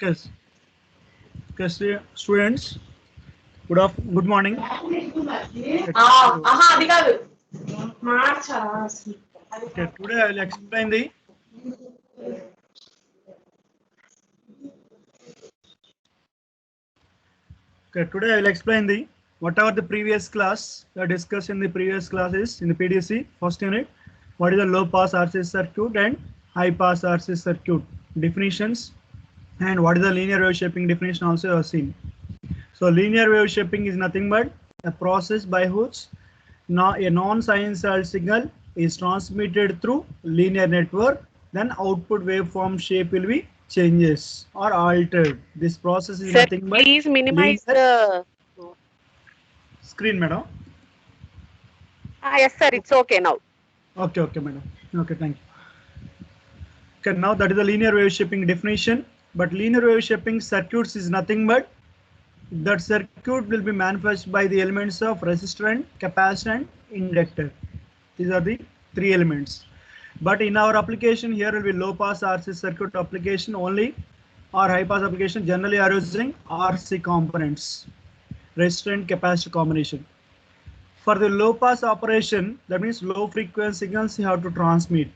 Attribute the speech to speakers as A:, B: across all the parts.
A: Yes, yes, students. Good morning.
B: అది కాదు మార్చా
A: Okay, today I will explain the. Okay, today I will explain the whatever the previous class we discussed in the previous classes in the PDC first unit. What is the low pass RC circuit and high pass RC circuit definitions, and what is the linear wave shaping definition also you have seen. So linear wave shaping is nothing but a process by which a non-sinusoidal signal is transmitted through linear network, then output waveform shape will be changes or altered. This process is
C: Sir,
A: nothing but
C: please minimize
A: linear
C: the.
A: screen, madam.
C: Yes, sir. It's okay now.
A: Okay, madam. Okay, thank you. Okay, now that is the linear wave shaping definition. But linear wave shaping circuits is nothing but that circuit will be manifested by the elements of resistor and capacitor and inductor. These are the three elements. But in our application here will be low pass RC circuit application only, or high pass application generally are using RC components, resistor and capacitor combination. For the low pass operation, that means low frequency signals you have to transmit.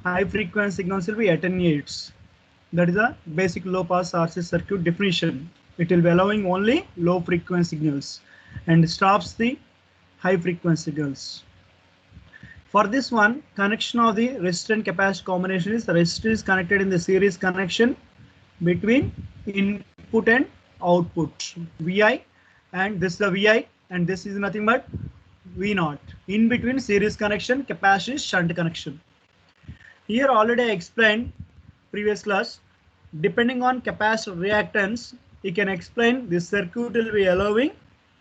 A: High frequency signals will be attenuates. That is the basic low pass RC circuit definition. It will be allowing only low frequency signals and stops the high frequency signals. For this one, connection of the resistor and capacitor combination is the resistor is connected in the series connection between input and output Vi, and this is the Vi, and this is nothing but V0. In between series connection, capacitor is shunt connection. Here already I explained previous class. Depending on capacitor reactance, you can explain this circuit will be allowing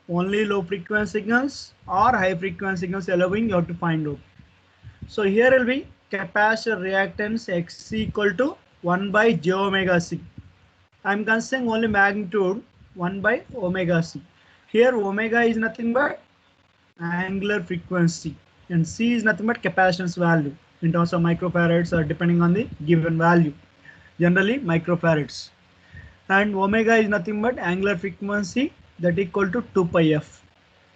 A: only low frequency signals or high frequency signals allowing you have to find out. So here will be capacitor reactance X equal to 1 by j omega c. I am considering only magnitude 1 by omega c. Here omega is nothing but angular frequency and c is nothing but capacitance value in terms of microfarads or depending on the given value, generally microfarads. And omega is nothing but angular frequency that equal to 2 pi f.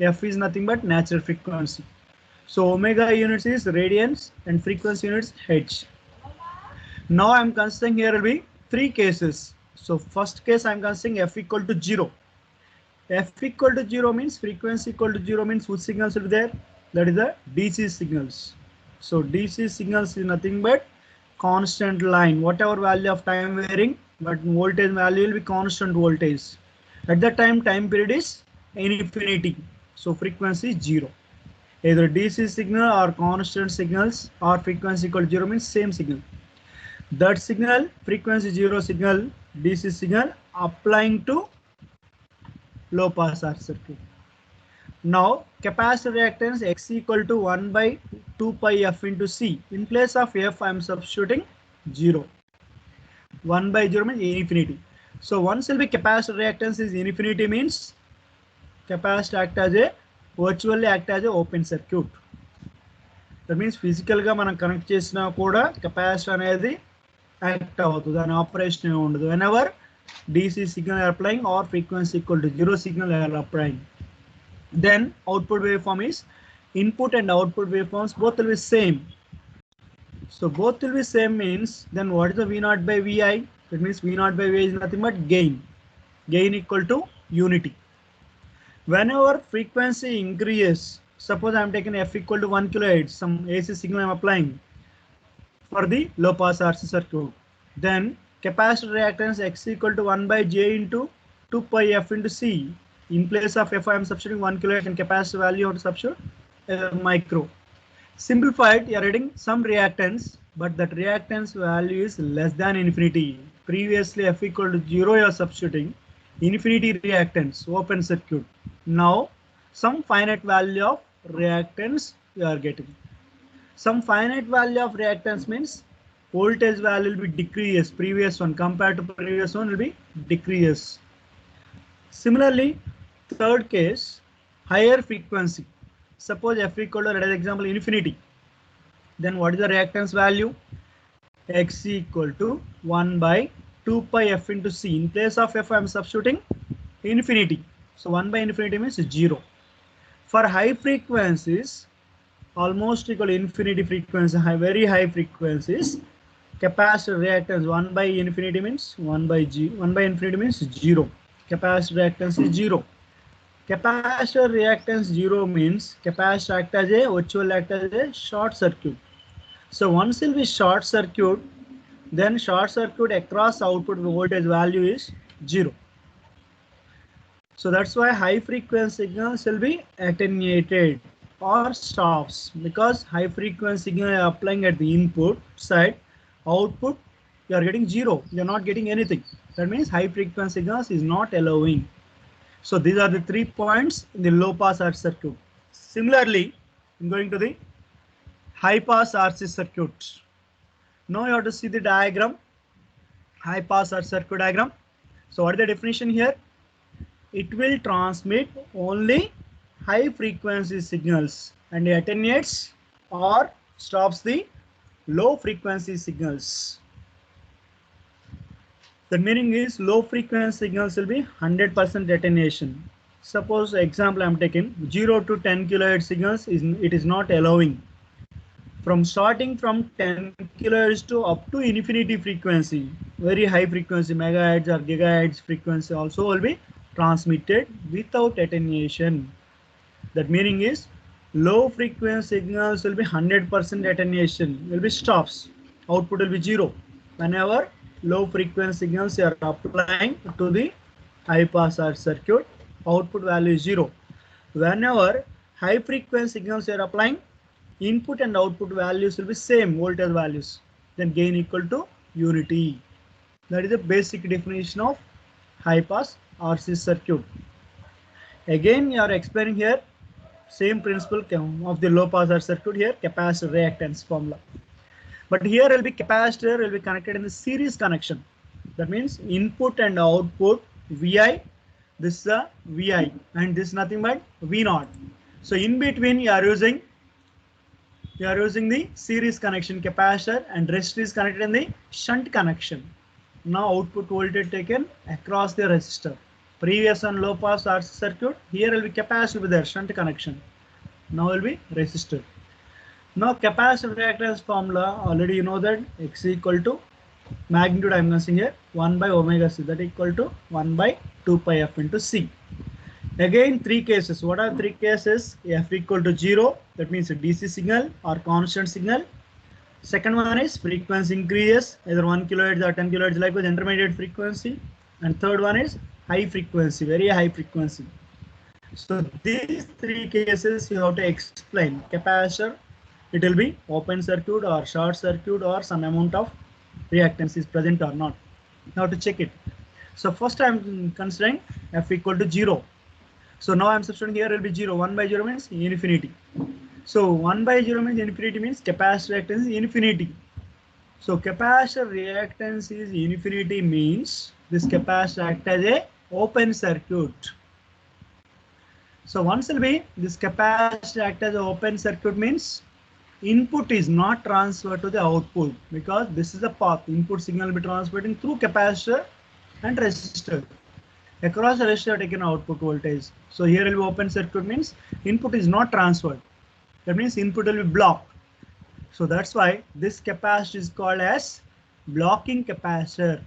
A: F is nothing but natural frequency. So omega units is radians and frequency units Hz. Now I am considering here will be three cases. So first case I am considering f equal to 0. F equal to 0 means frequency equal to 0 means which signals will be there? That is the DC signals. So DC signals is nothing but constant line, whatever value of time varying, but voltage value will be constant voltage. At that time period is infinity. So frequency is 0. Either DC signal or constant signals or frequency equal to 0 means same signal. That signal, frequency 0 signal, DC signal applying to low pass RC circuit. Now capacitor reactance X equal to 1 by 2 pi f into C. In place of f I am substituting 0. 1 by 0 means infinity. So once will be capacitor reactance is infinity means capacitor act as a virtually act as a open circuit. That means physical ga manam connect chesina kuda capacitor anedi act avutadu and operation undadu whenever DC signal are applying or frequency equal to 0 signal are applying. Then output waveform is input and output waveforms both will be same. So both will be same means then what is the V0 by Vi? That means V0 by Vi is nothing but gain. Gain equal to unity. Whenever frequency increases, suppose I am taking f equal to 1 kHz, some AC signal I am applying for the low pass RC circuit. Then capacitor reactance X equal to 1 by j into 2 pi f into C. In place of f I am substituting 1 kHz and capacitor value to substitute micro. Simplified, you are getting some reactance, but that reactance value is less than infinity. Previously f equal to 0 you are substituting infinity reactance, open circuit. Now some finite value of reactance you are getting. Some finite value of reactance means voltage value will be decreased. Previous one compared to previous one will be decreased. Similarly, third case, higher frequency. Suppose f equal to, let us example, infinity. Then what is the reactance value? X equal to 1 by 2 pi f into c. In place of f, I am substituting infinity. So 1 by infinity means 0. For high frequencies, almost equal to infinity frequency, very high frequencies, capacitor reactance 1 by infinity means 1 by infinity means 0. Capacitor reactance is 0. Capacitor reactance 0 means capacitor act as a virtual act as a short circuit. So once it will be short circuit, then short circuit across output voltage value is 0. So that's why high frequency signals will be attenuated or stops, because high frequency signal are applying at the input side, output you are getting 0, you are not getting anything. That means high frequency signals is not allowing. So these are the 3 points in the low pass RC circuit. Similarly, I'm going to the high pass RC circuit. Now you have to see the diagram, high pass RC circuit diagram. So what is the definition here? It will transmit only high frequency signals and attenuates or stops the low frequency signals. The meaning is low frequency signals will be 100% attenuation. Suppose example I am taking 0 to 10 kilohertz signals it is not allowing. From starting from 10 kilohertz to up to infinity frequency, very high frequency megahertz or gigahertz frequency also will be transmitted without attenuation. That meaning is low frequency signals will be 100% attenuation, will be stops. Output will be 0. Whenever low frequency signals you are applying to the high pass RC circuit, output value is 0. Whenever high frequency signals you are applying, input and output values will be same voltage values, then gain equal to unity. That is the basic definition of high pass RC circuit. Again you are explaining here same principle of the low pass RC circuit here, capacitor reactance formula. But here will be capacitor will be connected in the series connection. That means input and output Vi, this is a Vi and this is nothing but V0. So in between you are using the series connection capacitor and rest is connected in the shunt connection. Now output voltage taken across the resistor. Previous on low pass RC circuit, here will be capacitor with their shunt connection. Now will be resistor. Now capacitor reactance formula already you know that X equal to magnitude I am using here 1 by omega C, that equal to 1 by 2 pi f into C. Again 3 cases. What are 3 cases? F equal to 0, that means a DC signal or constant signal. Second one is frequency increases, either 1 kilohertz or 10 kilohertz, likewise intermediate frequency. And third one is high frequency, very high frequency. So these 3 cases you have to explain. Capacitor, it will be open circuit or short circuit or some amount of reactance is present or not. Now to check it. So first I am considering F equal to 0. So now I am substituting here will be 0. 1 by 0 means infinity. So 1 by 0 means infinity means capacitor reactance is infinity. So capacitor reactance is infinity means this capacitor act as a open circuit. So once will be this capacitor act as an open circuit means input is not transferred to the output, because this is the path. Input signal will be transmitting through capacitor and resistor. Across the resistor taken output voltage. So here will be open circuit means input is not transferred. That means input will be blocked. So that's why this capacitor is called as blocking capacitor.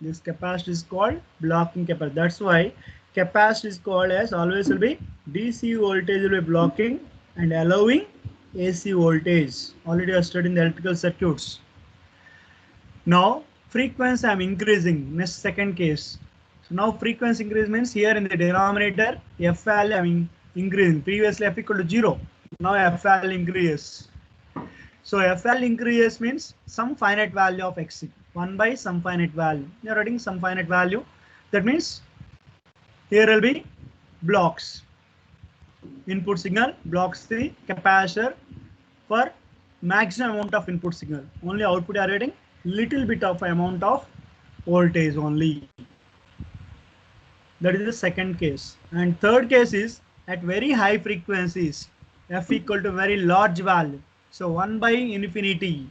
A: This capacitor is called blocking capacitor. That's why capacitor is called as always will be DC voltage will be blocking and allowing AC voltage. Already I studied in the electrical circuits. Now frequency I am increasing. Next second case. So now frequency increase means here in the denominator F value I am increasing. Previously F equal to 0. Now F value increases. So F value increases means some finite value of X, 1 by some finite value. You are writing some finite value. That means here will be blocks. Input signal blocks the capacitor for maximum amount of input signal. Only output are getting little bit of amount of voltage only. That is the second case. And third case is at very high frequencies. F equal to very large value. So 1 by infinity.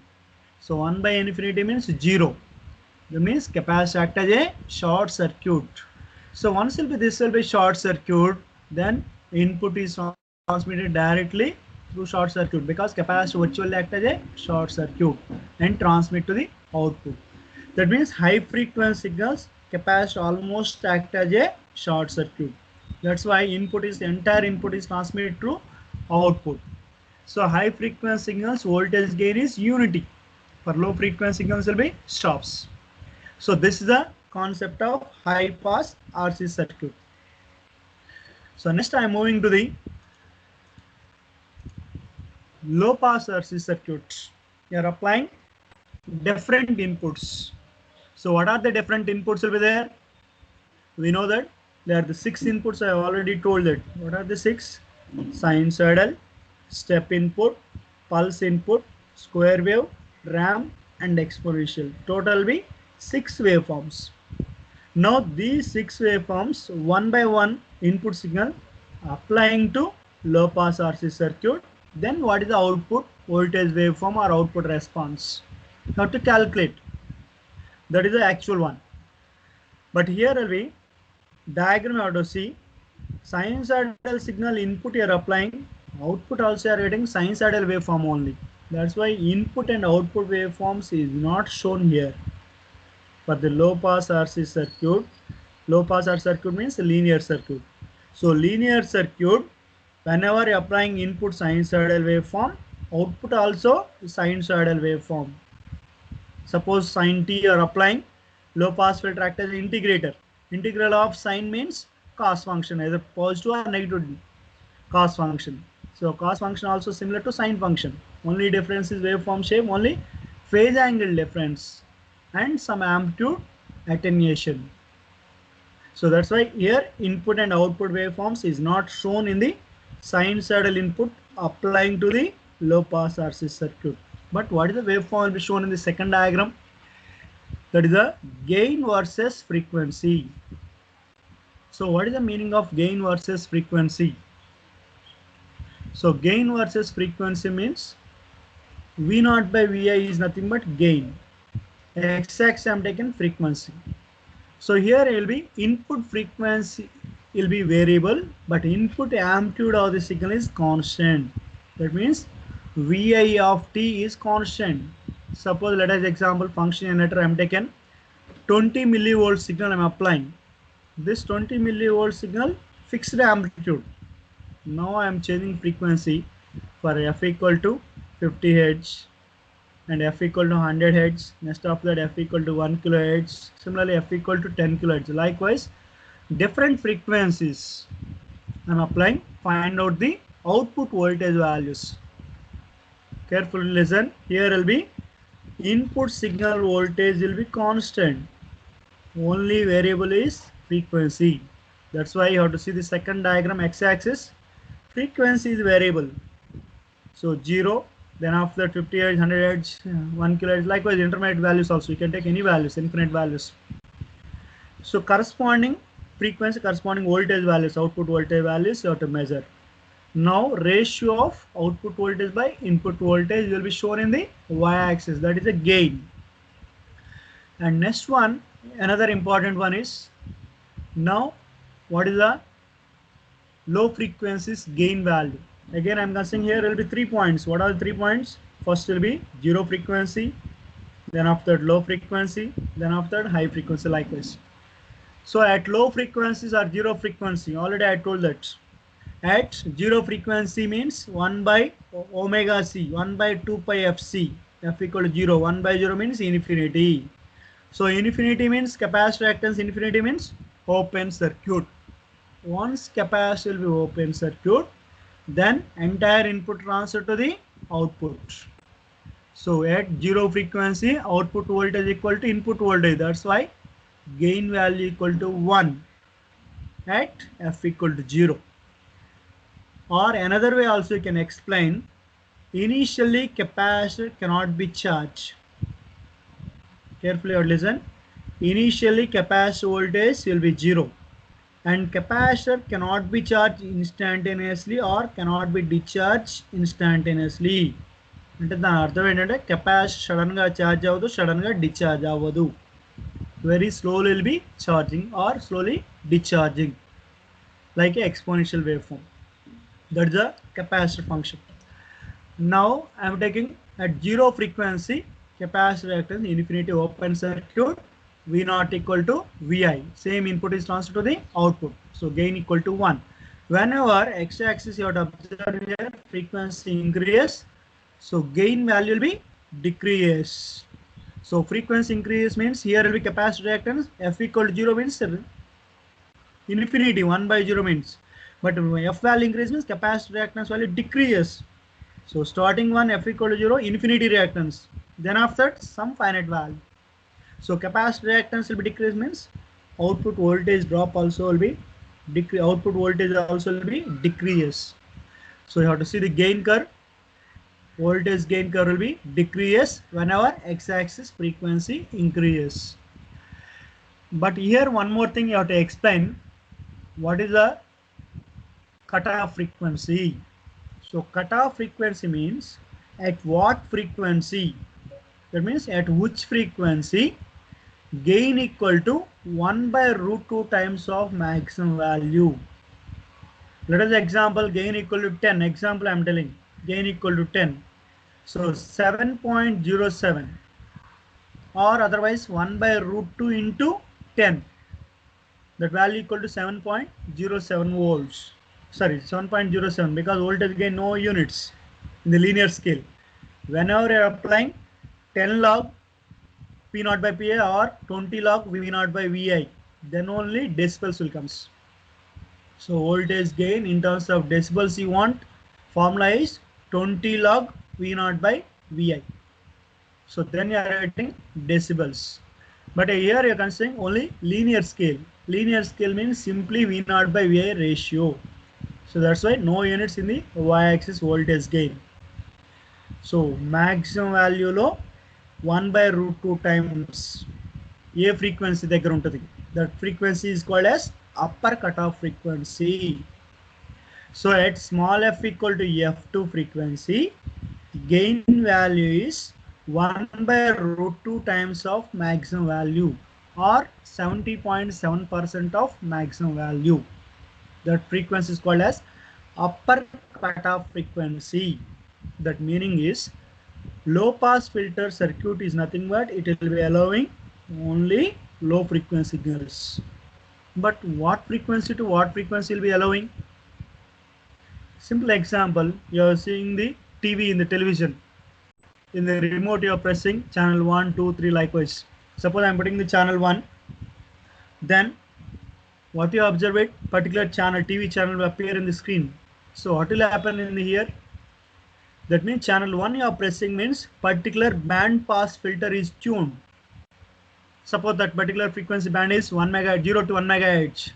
A: So 1 by infinity means 0. That means capacitor act as a short circuit. So once this will be short circuit, then input is transmitted directly through short circuit because capacitor virtually act as a short circuit and transmit to the output. That means high frequency signals capacitor almost act as a short circuit. That's why entire input is transmitted through output. So high frequency signals voltage gain is unity. For low frequency signals will be stops. So this is the concept of high pass RC circuit. So next I am moving to the low pass RC circuit. You are applying different inputs. So what are the different inputs will be there? We know that there are the 6 inputs. I have already told that. What are the 6? Sinusoidal, step input, pulse input, square wave, ramp and exponential. Total will be 6 waveforms. Now these 6 waveforms one by one input signal applying to low pass RC circuit. Then what is the output voltage waveform or output response? You have to calculate. That is the actual one. But here will be diagram you have to see. Sinusoidal signal input you are applying, output also you are getting sinusoidal waveform only. That's why input and output waveforms is not shown here. For the low pass RC circuit, low pass RC circuit means linear circuit. So linear circuit, whenever you are applying input sinusoidal waveform, output also sinusoidal waveform. Suppose sin t you are applying, low pass filter act as an integrator. Integral of sine means cos function, either positive or negative cos function. So cos function also similar to sine function. Only difference is waveform shape, only phase angle difference and some amplitude attenuation. So that's why here input and output waveforms is not shown in the sinusoidal input applying to the low pass RC circuit. But what is the waveform will be shown in the second diagram? That is the gain versus frequency. So what is the meaning of gain versus frequency? So gain versus frequency means V0 by Vi is nothing but gain. X-axis I am taken frequency. So here it will be input frequency will be variable, but input amplitude of the signal is constant. That means Vi of t is constant. Suppose let us example function generator I am taken 20 millivolt signal I am applying. This 20 millivolt signal fixed amplitude. Now I am changing frequency for f equal to 50 Hz and f equal to 100 Hz. Next after that f equal to 1 kHz. Similarly f equal to 10 kHz. Likewise different frequencies I am applying. Find out the output voltage values. Carefully listen. Here will be input signal voltage will be constant. Only variable is frequency. That's why you have to see the second diagram x-axis. Frequency is variable. So 0, then after 50 Hz, 100 Hz, 1 kHz. Likewise intermediate values also. You can take any values, infinite values. So corresponding frequency, corresponding voltage values, output voltage values you have to measure. Now ratio of output voltage by input voltage will be shown in the y-axis. That is a gain. And next one, another important one is now what is the low frequencies gain value. Again I am considering here will be 3 points. What are the 3 points? First will be 0 frequency, then after low frequency, then after high frequency likewise. So at low frequencies or 0 frequency, already I told that. At 0 frequency means 1 by omega c, 1 by 2 pi fc, f equal to 0. 1 by 0 means infinity. So infinity means capacitor reactance, infinity means open circuit. Once capacitor will be open circuit, then entire input transfer to the output. So at 0 frequency, output voltage equal to input voltage. That's why gain value equal to 1 at f equal to 0. Or another way also you can explain, initially capacitor cannot be charged. Carefully listen. Initially capacitor voltage will be 0 and capacitor cannot be charged instantaneously or cannot be discharged instantaneously. అంటే దాని అర్థం ఏంటంటే capacitor sudden గా charge అవ్వదు, sudden గా discharge అవ్వదు. very slowly will be charging or slowly discharging, like an exponential waveform. That's the capacitor function. Now I am taking at zero frequency capacitor reactance infinity open circuit, V naught equal to Vi. Same input is transferred to the output. So gain equal to 1. Whenever x-axis you have to observe here, frequency increase, so gain value will be decrease. So frequency increase means here will be capacitor reactance, F equal to 0 means infinity, 1 by 0 means. But F value increase means capacitor reactance value decreases. So starting one F equal to 0, infinity reactance. Then after some finite value. So capacitor reactance will be decreased means output voltage drop also will be decrease. Output voltage also will be decrease. So you have to see the gain curve. Voltage gain curve will be decrease whenever x-axis frequency increases. But here one more thing you have to explain. What is the cutoff frequency? So cutoff frequency means at what frequency, that means at which frequency gain equal to 1 by root 2 times of maximum value. Let us example gain equal to 10. Example I am telling gain equal to 10. So 7.07 or otherwise 1 by root 2 into 10. That value equal to 7.07 volts. Sorry, 7.07 because voltage gain no units in the linear scale. Whenever you are applying 10 log P naught by PA or 20 log V naught by VI, then only decibels will comes. So voltage gain in terms of decibels you want, formula is 20 log V naught by VI. So then you are getting decibels. But here you are considering only linear scale. Linear scale means simply V naught by VI ratio. So that's why no units in the y-axis voltage gain. So maximum value lo 1 by root 2 times a frequency దగ్గర ఉంటుంది. That frequency is called as upper cutoff frequency. So at small f equal to f2 frequency, gain value is 1 by root 2 times of maximum value or 70.7% of maximum value. That frequency is called as upper cutoff frequency. That meaning is low pass filter circuit is nothing but it will be allowing only low frequency signals. But what frequency to what frequency will be allowing? Simple example, you are seeing the TV in the television. In the remote you are pressing channel 1, 2, 3 likewise. Suppose I am putting the channel 1, then what you observe it, particular channel, TV channel will appear in the screen. So what will happen in here? That means channel 1 you are pressing means particular band pass filter is tuned. Suppose that particular frequency band is 1 megahertz, 0 to 1 megahertz.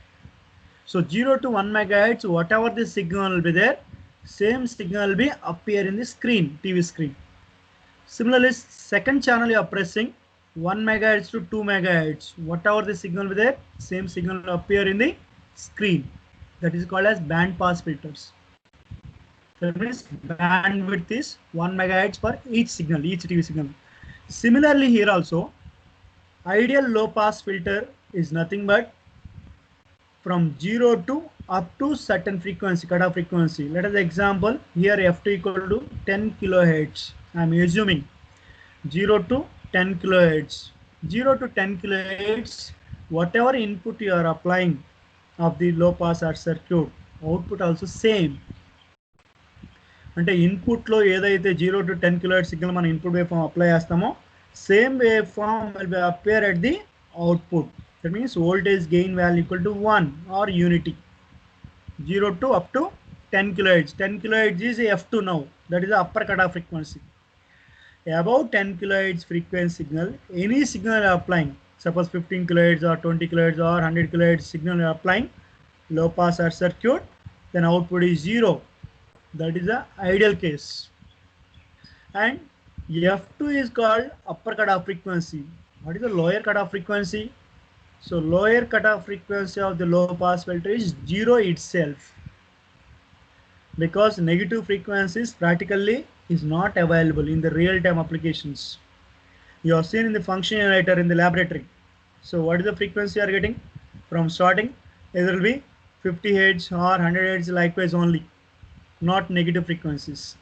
A: So 0 to 1 megahertz, whatever the signal will be there, same signal will be appear in the screen, TV screen. Similarly, second channel you are pressing 1 megahertz to 2 megahertz, whatever the signal will be there, same signal will appear in the screen. That is called as band pass filters. That means bandwidth is 1 megahertz for each signal, each TV signal. Similarly, here also, ideal low pass filter is nothing but from 0 to up to certain frequency, cutoff frequency. Let us example here f2 equal to 10 kilohertz. I am assuming 0 to 10 kilohertz. 0 to 10 kilohertz, whatever input you are applying of the low pass or circuit, output also same. అంటే ఇన్పుట్లో ఏదైతే 0 to 10 kilohertz signal మనం input waveform apply చేస్తామో same waveform will appear at the output. That means voltage gain value equal to 1 or unity. 0 to up to 10 kilohertz. 10 kilohertz is f2 now. That is the upper cutoff frequency. Above 10 kilohertz frequency signal, any signal you are applying, suppose 15 kilohertz or 20 kilohertz or 100 kilohertz signal you are applying, low pass or circuit, then output is 0. That is the ideal case. And f2 is called upper cutoff frequency. What is the lower cutoff frequency? So lower cutoff frequency of the low pass filter is 0 itself, because negative frequencies practically is not available in the real time applications. You have seen in the function generator in the laboratory. So what is the frequency you are getting from starting? Either will be 50 Hz or 100 Hz likewise only, not negative frequencies.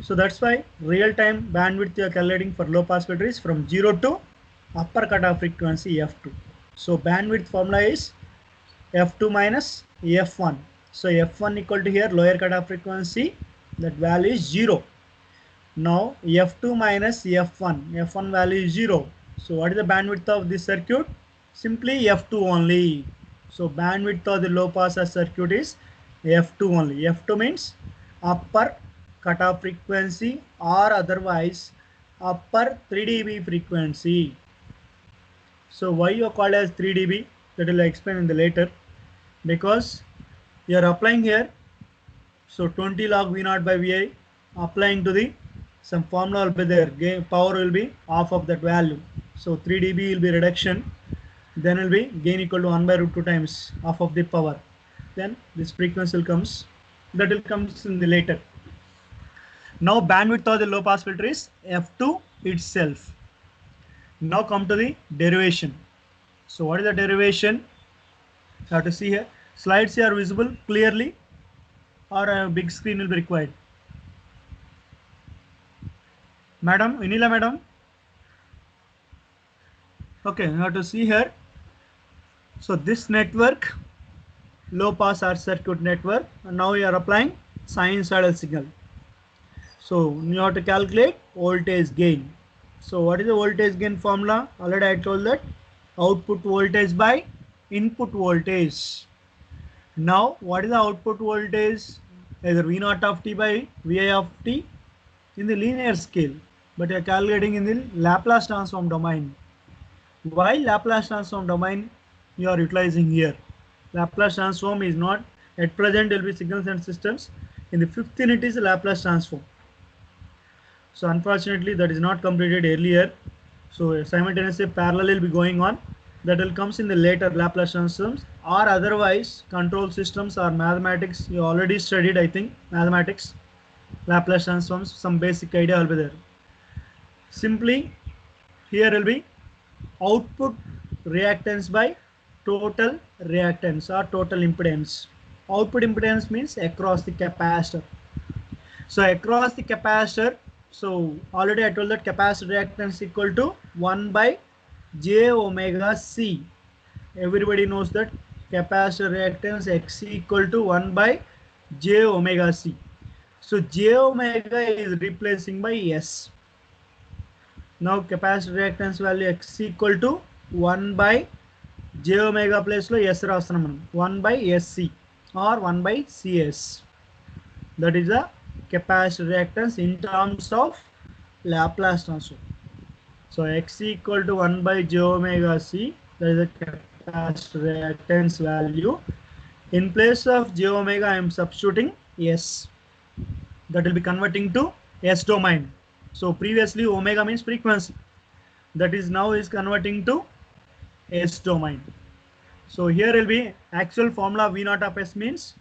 A: So that's why real time bandwidth you are calculating for low pass filter is from 0 to upper cutoff frequency f2. So bandwidth formula is f2 minus f1. So f1 equal to here lower cutoff frequency, that value is 0. Now f2 minus f1 value is 0. So what is the bandwidth of this circuit? Simply f2 only. So bandwidth of the low pass circuit is f2 only. f2 means upper cutoff frequency or otherwise upper 3 dB frequency. So why you are called as 3 dB? That will explain in the later. Because you are applying here, so 20 log V0 by Vi, applying to the some formula will be there, gain power will be half of that value. So 3 dB will be reduction, then will be gain equal to 1 by root 2 times half of the power. Then this frequency will comes, that will comes in the later. Now bandwidth of the low pass filter is f2 itself. Now come to the derivation. So what is the derivation? You have to see here. Slides here are visible clearly, or a big screen will be required. Madam, Inila madam. Okay, you have to see here. So this network, low pass R circuit network, and now you are applying sinusoidal signal. So you have to calculate voltage gain. So what is the voltage gain formula? Already I told that output voltage by input voltage. Now what is the output voltage? Either V0 of t by Vi of t in the linear scale, but you are calculating in the Laplace transform domain. Why Laplace transform domain you are utilizing here? Laplace transform is not at present, will be signals and systems. In the 5th unit is Laplace transform. So unfortunately that is not completed earlier. So simultaneously parallel will be going on. That will comes in the later Laplace transforms, or otherwise control systems or mathematics. You already studied, I think, mathematics, Laplace transforms, some basic idea will be there. Simply here will be output reactance by total reactance or total impedance. Output impedance means across the capacitor. So across the capacitor, so already I told that capacitor reactance equal to 1 by j omega c. Everybody knows that capacitor reactance Xc equal to 1 by j omega c. So j omega is replacing by S. Now capacitor reactance value X equal to 1 by j omega place lo S రాస్తున్నాం మనం 1 by SC or 1 by CS. That is the capacitor reactance in terms of Laplace transform. So X equal to 1 by j omega c, that is the capacitor reactance value. In place of j omega I am substituting S. That will be converting to S domain. So previously omega means frequency, that is now is converting to S domain. So here will be actual formula V0 of S means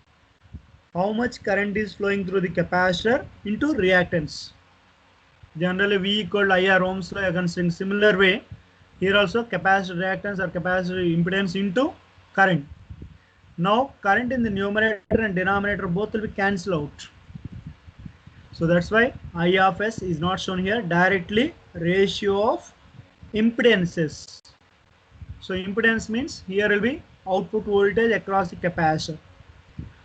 A: how much current is flowing through the capacitor into reactance. Generally V equal to IR ohms law, in similar way here also capacitor reactance or capacitor impedance into current. Now current in the numerator and denominator both will be cancelled out. So that's why I of S is not shown here, directly ratio of impedances. So impedance means here will be output voltage across the capacitor.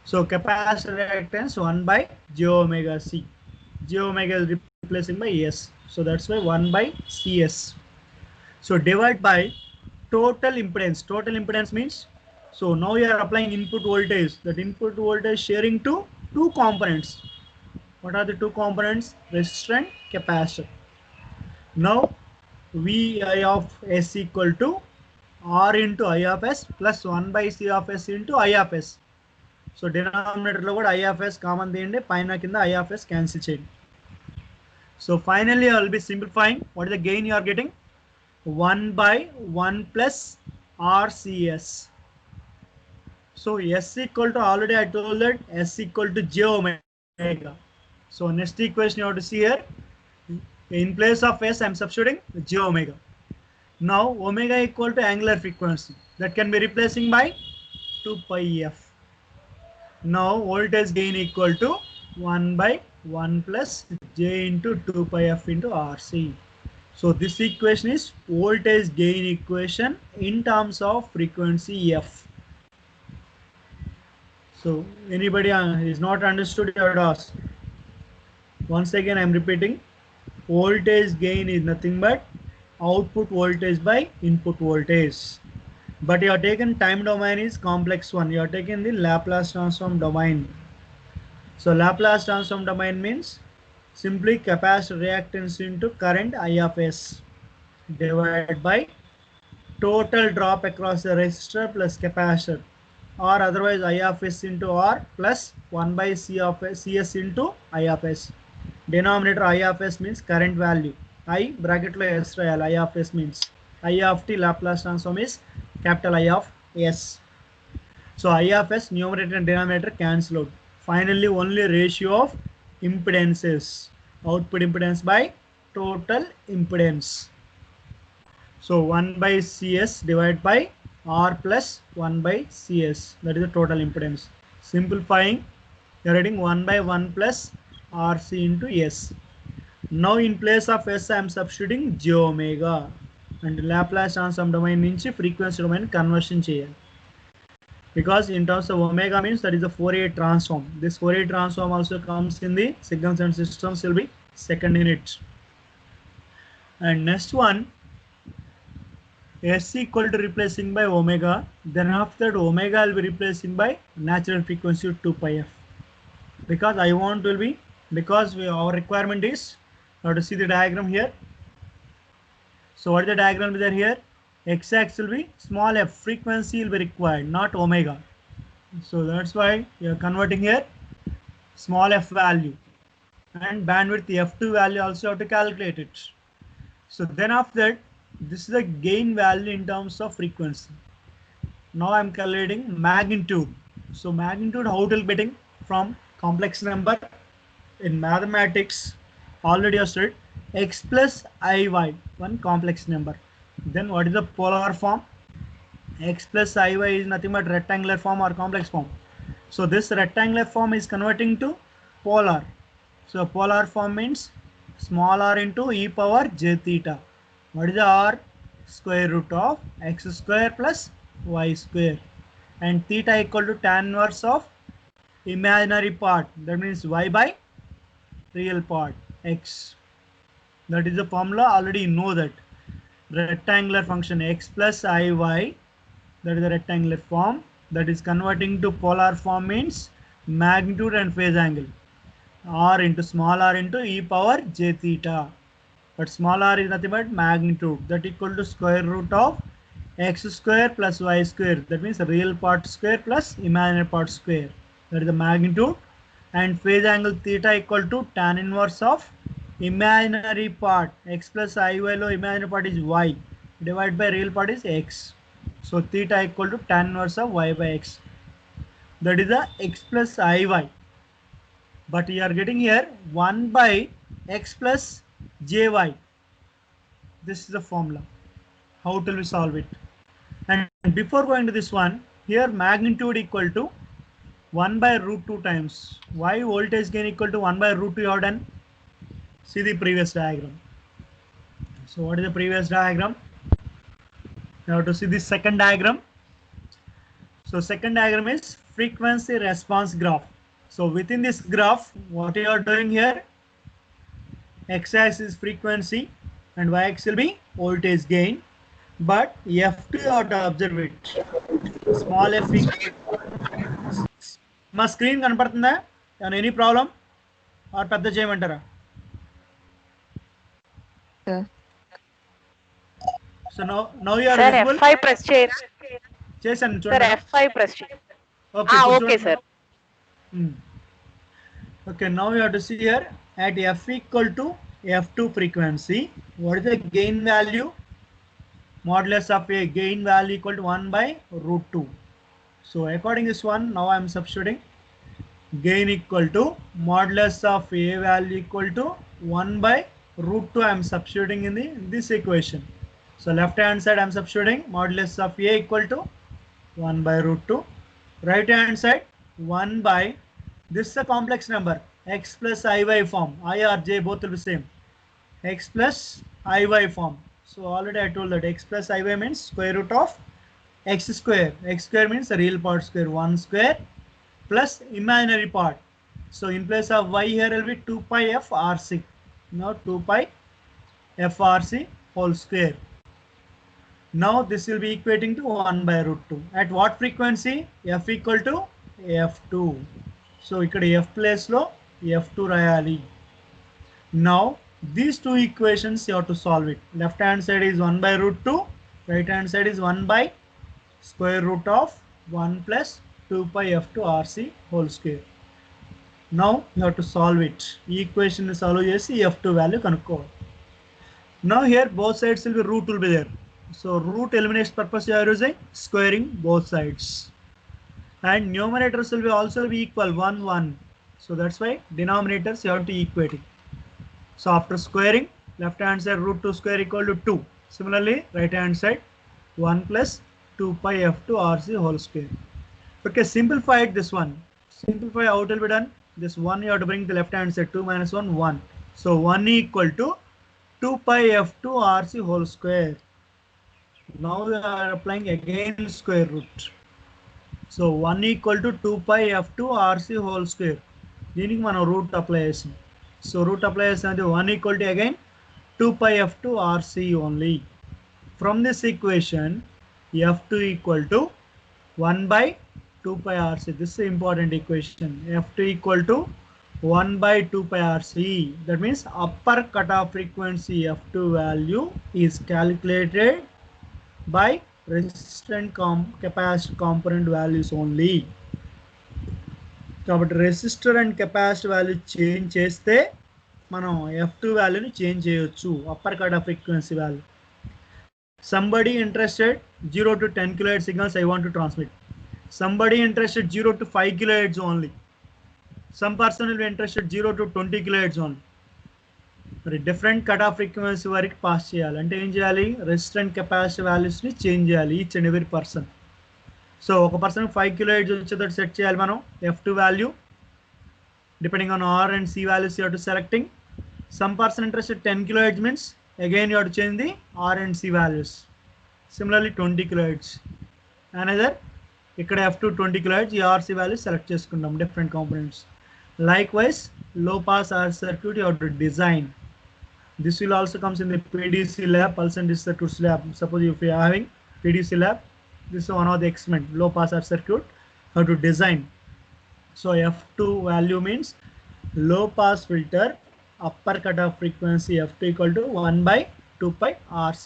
A: So capacitor reactance 1 by j omega c. J omega is replacing by S. So that's why 1 by CS. So divide by total impedance. Total impedance means, so now you are applying input voltage. That input voltage sharing to two components. What are the two components? Resistor and capacitor. Now Vi of S equal to R into I of S plus 1 by C of S into I of S. So denominator lo kuda I of S common tiyandi, paina kinda I of S cancel cheyandi. So finally I will be simplifying. What is the gain you are getting? 1 by 1 plus RCS. So S equal to, already I told that S equal to j omega. So next equation you have to see here. In place of S I am substituting j omega. Now omega equal to angular frequency, that can be replacing by 2 pi f. Now voltage gain equal to 1 by 1 plus j into 2 pi f into RC. So this equation is voltage gain equation in terms of frequency f. So anybody is not understood, you have to ask. Once again I am repeating, voltage gain is nothing but output voltage by input voltage. But you have taken time domain is complex one. You have taken the Laplace transform domain. So Laplace transform domain means simply capacitor reactance into current I of S divided by total drop across the resistor plus capacitor, or otherwise I of S into R plus 1 by C of S, CS into I of S. Denominator I of S means current value. I bracket lo S royal. I of S means I of T Laplace transform is capital I of S. So I of S numerator and denominator cancel out. Finally only ratio of impedances, output impedance by total impedance. So 1 by CS divided by R plus 1 by CS, that is the total impedance. Simplifying, you are getting 1 by 1 plus RC into S. Now in place of S I am substituting j omega and Laplace transform domain nunchi frequency domain conversion cheyali. Because in terms of omega means that is a Fourier transform. This Fourier transform also comes in the signals and systems, will be second in it. And next one, S equal to replacing by omega, then after that omega will be replacing by natural frequency 2 pi f. Because I want will be, because our requirement is, you have to see the diagram here. So what is the diagram there here? X-axis will be small f, frequency will be required, not omega. So that's why you are converting here small f value, and bandwidth f2 value also have to calculate it. So then after that, this is the gain value in terms of frequency. Now I am calculating magnitude. So magnitude, how it will be getting from complex number in mathematics, already I said x plus iy, one complex number. Then what is the polar form? X plus iy is nothing but rectangular form or complex form. So this rectangular form is converting to polar. So polar form means small r into e power j theta. What is the r? Square root of x square plus y square, and theta equal to tan inverse of imaginary part, that means y by real part x. That is the formula, already you know that. Rectangular function x plus iy, that is the rectangular form, that is converting to polar form means magnitude and phase angle, r into small r into e power j theta. But small r is nothing but magnitude, that equal to square root of x square plus y square, that means the real part square plus imaginary part square, that is the magnitude. And phase angle theta equal to tan inverse of imaginary part x plus iy lo imaginary part is y divided by real part is x. So theta equal to tan inverse of y by x, that is the x plus iy. But you are getting here 1 by x plus jy. This is the formula. How will we solve it? And before going to this one, here magnitude equal to 1 by root 2 times. Why voltage gain equal to 1 by root 2 you have done? See the previous diagram. So what is the previous diagram? You have to see this second diagram. So second diagram is frequency response graph. So within this graph, what you are doing here? X-axis is frequency and y-axis will be voltage gain. But F2 you have to observe it. Small f equal. My screen కనపడుతుందా? Any problem? Or పెద్ద చేయమంటారా? So now you are
B: Sir,
A: visible.
B: F5 press చేయరా?
A: చేశాను
B: Sir,
A: చూడండి.
B: F5 press చేయండి.
A: Okay,
B: okay sir.
A: Okay, now you have to see here at f equal to f2 frequency, what is the gain value? Modulus of a gain value equal to 1 by root 2. So according to this one, now I am substituting gain equal to modulus of a value equal to 1 by root 2. I am substituting in this equation. So left hand side I'm substituting modulus of a equal to 1 by root 2. Right hand side 1 by, this is a complex number, x plus iy form, I or j both will be same, x plus iy form. So already I told that x plus iy means square root of x square. X square means the real part square, 1 square plus imaginary part. So in place of y here will be 2 pi f rc. Now 2 pi f rc whole square. Now this will be equating to 1 by root 2. At what frequency? F equal to f2. So ikkada f place lo f2 rayali. Now these two equations you have to solve it. Left hand side is 1 by root 2. Right hand side is 1 by square root of 1 plus 2 pi f2 rc whole square. Now you have to solve it. Equation is solve chesi f2 value kanukkowali. Now here both sides will be root will be there. So root eliminates purpose you are using squaring both sides. And numerators will be also be equal 1 1. So that's why denominators you have to equate it. So after squaring, left hand side root 2 square equal to 2. Similarly right hand side 1 plus 2 pi f2 rc whole square. Okay, simplify it this one. Simplify how it will be done. This 1 you have to bring the left hand side, 2 minus 1 1. So 1 equal to 2 pi f2 rc whole square. Now we are applying again square root. So 1 equal to 2 pi f2 rc whole square. దీనికి మనం root apply చేసాం. So root apply చేసినది 1 equal to again 2 pi f2 rc only. From this equation f2 equal to 1 by 2 pi rc. This is an important equation. f2 equal to 1 by 2 pi rc. That means upper cutoff frequency f2 value is calculated by resistant capacitor component values only. కాబట్టి resistor and capacitor value change చేస్తే మనం f2 వాల్యూని change చేయొచ్చు, upper cut off frequency value. Somebody interested 0 to 10 kilohertz signals I want to transmit. Somebody interested 0 to 5 kilohertz only. Some person will be interested 0 to 20 kilohertz only. మరి different cut off frequency వరకు pass చేయాలి అంటే ఏం చేయాలి? Resistant capacity వాల్యూస్ని change చేయాలి each and every person. So ఒక person 5 kilohertz వచ్చేటట్టు సెట్ చేయాలి మనం f2 value. Depending on R and C values you have to selecting. Some person interested 10 kilohertz means again you have to change the R and C values. Similarly 20 kilohertz. Another ఇక్కడ f2 20 kilohertz ఈ RC values select చేసుకుంటాం different components. Likewise low pass R circuit you have to design. This will also comes in the PDC lab, pulse and DC circuits lab. Suppose if you are having PDC lab, this is one of the experiment, low pass R circuit, how to design. So f2 value means low pass filter upper cutoff frequency f2 equal to 1 by 2 pi rc.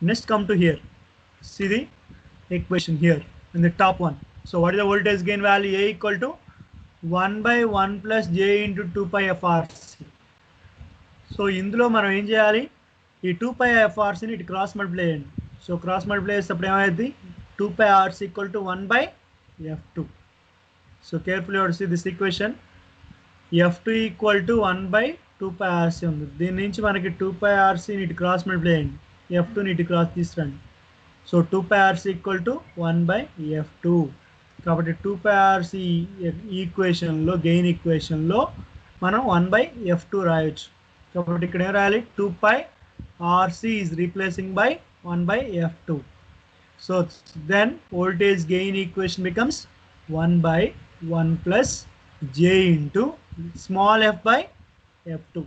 A: Next come to here, see the equation here in the top one. So what is the voltage gain value? A equal to 1 by 1 plus j into 2 pi frc. So ఇందులో మనం ఏం చేయాలి? ఈ 2 pi frc ని ఇటు cross multiply చేయండి. So cross multiply చేసేటప్పుడు ఏమైంది? 2 pi rc equal to 1 by f2. So carefully you have to see this equation. f2 equal to 1 by 2 pi rc ఉంది. దీని నుంచి మనకి 2 pi rc ని ఇటు క్రాస్ మల్టిప్లై చేయండి. f2 ని ఇటు క్రాస్ తీసుకురండి. So 2 pi rc equal to 1 by f2. కాబట్టి 2 pi rc ఈక్వేషన్లో గెయిన్ ఈక్వేషన్లో మనం 1 by f2 రాయొచ్చు. కాబట్టి ఇక్కడ ఏం రాయాలి? 2 pi rc is replacing by 1 by f2. So then voltage gain equation becomes 1 by 1 plus j into small f by f2.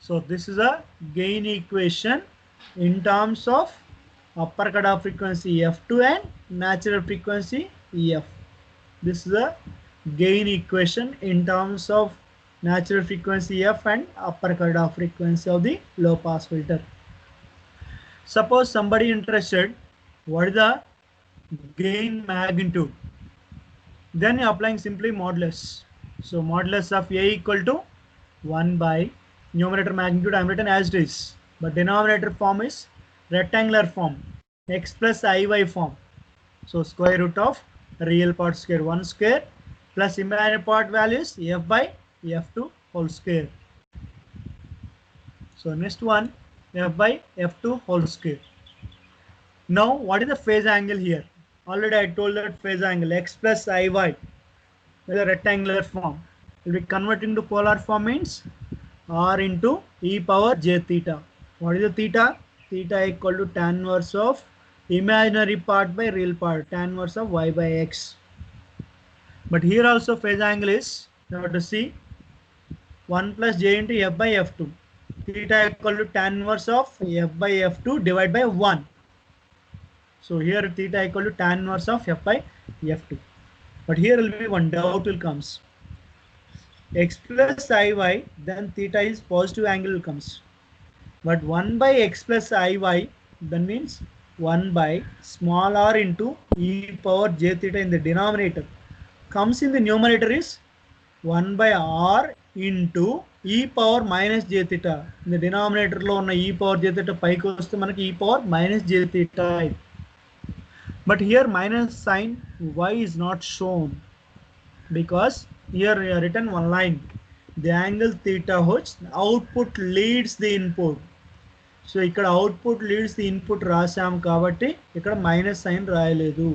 A: So this is a gain equation in terms of upper cutoff frequency f2 and natural frequency ef. This is a gain equation in terms of natural frequency f and upper cutoff frequency of the low pass filter. Suppose somebody interested what is the gain magnitude, then you are applying simply modulus. So modulus of a equal to 1 by numerator magnitude I am written as it is, but denominator form is rectangular form, x plus iy form. So square root of real part square 1 square plus imaginary part values f by f2 whole square. So next one f by f2 whole square. Now, what is the phase angle here? Already I told that phase angle x plus iy with a rectangular form will be converting to polar form means r into e power j theta. What is the theta? Theta equal to tan inverse of imaginary part by real part, tan inverse of y by x. But here also phase angle is, you have to see 1 plus j into f by f2. Theta equal to tan inverse of f by f2 divided by 1. So here theta equal to tan inverse of f by f2. But here will be one doubt will comes. X plus iy, then theta is positive angle comes. But 1 by x plus iy, then means 1 by small r into e power j theta in the denominator. Comes in the numerator is 1 by r into e power minus j theta. In the denominator lo ఉన్న e power j theta పైకి వస్తే మనకి e power minus j theta. But here minus sign y is not shown because here we have written one line. The angle theta which output leads the input. So ఇక్కడ output leads the input రాసాం కాబట్టి ఇక్కడ minus sign రాయలేదు.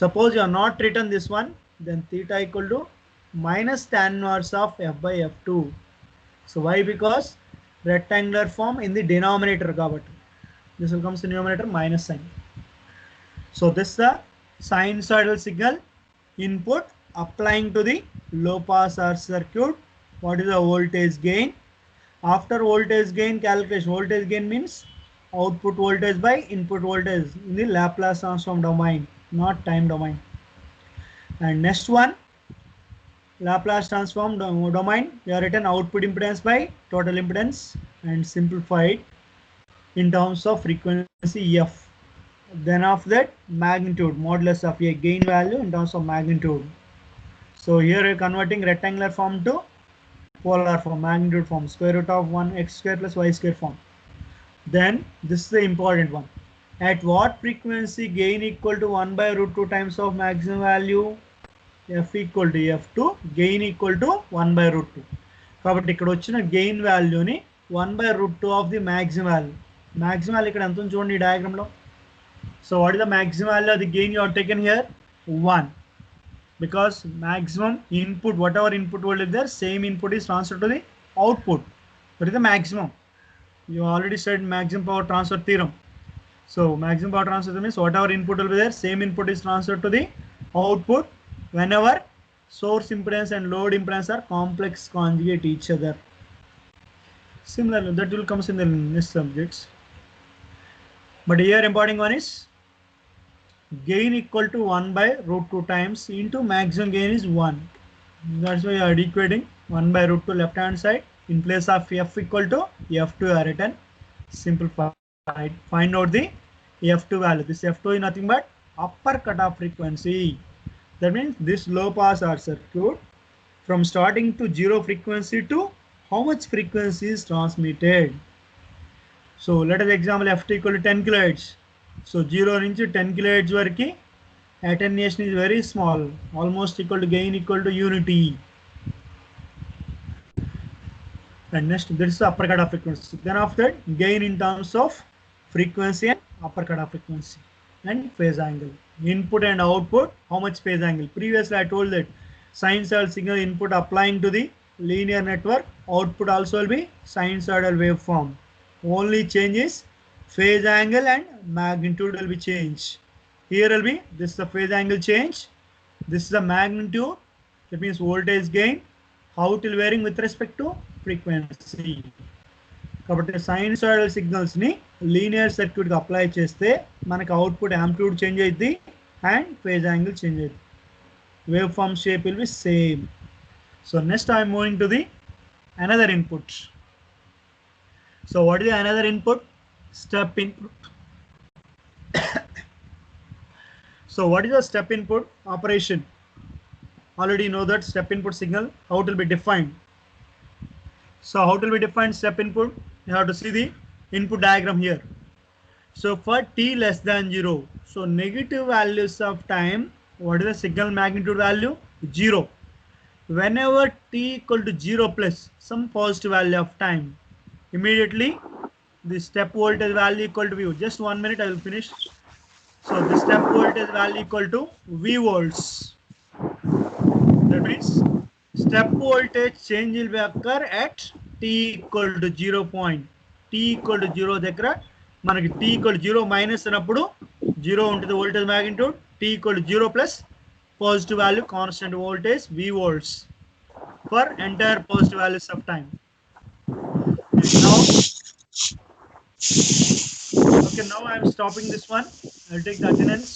A: Suppose you are not written this one, then theta equal to minus tan inverse of f by f2. So why? Because rectangular form in the denominator కాబట్టి. This will comes in numerator minus sign. So this is the sinusoidal signal input applying to the low pass RC circuit. What is the voltage gain? After voltage gain calculation, voltage gain means output voltage by input voltage in the Laplace transform domain, not time domain. And next one, Laplace transform domain, we have written output impedance by total impedance and simplified in terms of frequency f. Then after that, magnitude, modulus of a gain value in terms of magnitude. So here we are converting rectangular form to polar form, magnitude form, square root of 1 x square plus y square form. Then this is the important one. At what frequency gain equal to 1 by root 2 times of maximum value? F equal to f2, gain equal to 1 by root 2. కాబట్టి ఇక్కడ వచ్చిన gain వాల్యూని 1 by root 2 of the maximum value. Maximum value ఇక్కడ ఎంత చూడండి ఈ diagram లో. So what is the maximum value of the gain you have taken here? 1. Because maximum input, whatever input voltage there, same input is transferred to the output. What is the maximum? You already said maximum power transfer theorem. So maximum power transfer theorem means whatever input will be there, same input is transferred to the output whenever source impedance and load impedance are complex conjugate each other. Similarly, that will comes in the next subjects. But here important one is gain equal to 1 by root 2 times into maximum gain is 1. That's why you are equating 1 by root 2 left hand side. In place of f equal to f2 you are written. Simplified. Find out the f2 value. This f2 is nothing but upper cutoff frequency. That means this low pass RC circuit from starting to 0 frequency to how much frequency is transmitted. So let us example f2 equal to 10 kilohertz. So 0 నుంచి 10 kilohertz వరకు attenuation is very small, almost equal to gain equal to unity. And next, this is upper cutoff frequency. Then after that, gain in terms of frequency and upper cutoff frequency and phase angle. Input and output, how much phase angle? Previously I told that sinusoidal signal input applying to the linear network, output also will be sinusoidal waveform. Only change is phase angle and magnitude will be changed. Here will be this is the phase angle change. This is the magnitude. That means voltage gain. How it will varying with respect to frequency. కాబట్టి sinusoidal signals ని linear circuit కి apply చేస్తే మనకి output amplitude change అయ్యింది and phase angle change అయ్యింది. Waveform shape will be same. So next I am moving to the another input. So what is the another input? Step input. So what is the step input operation? Already know that step input signal, how it will be defined. So how it will be defined step input? You have to see the input diagram here. So for t less than 0, so negative values of time, what is the signal magnitude value? 0. Whenever t equal to 0 plus some positive value of time, immediately the step voltage value equal to V. Just 1 minute, I will finish. So the step voltage value equal to V volts. That means step voltage change will occur at t equal to 0 point. T equal to 0 దగ్గర మనకి t equal to 0 minus అన్నప్పుడు 0 ఉంటుంది voltage magnitude, t equal to 0 plus positive value constant voltage V volts for entire positive values of time. And now, okay, now I am stopping this one. I'll take the attendance.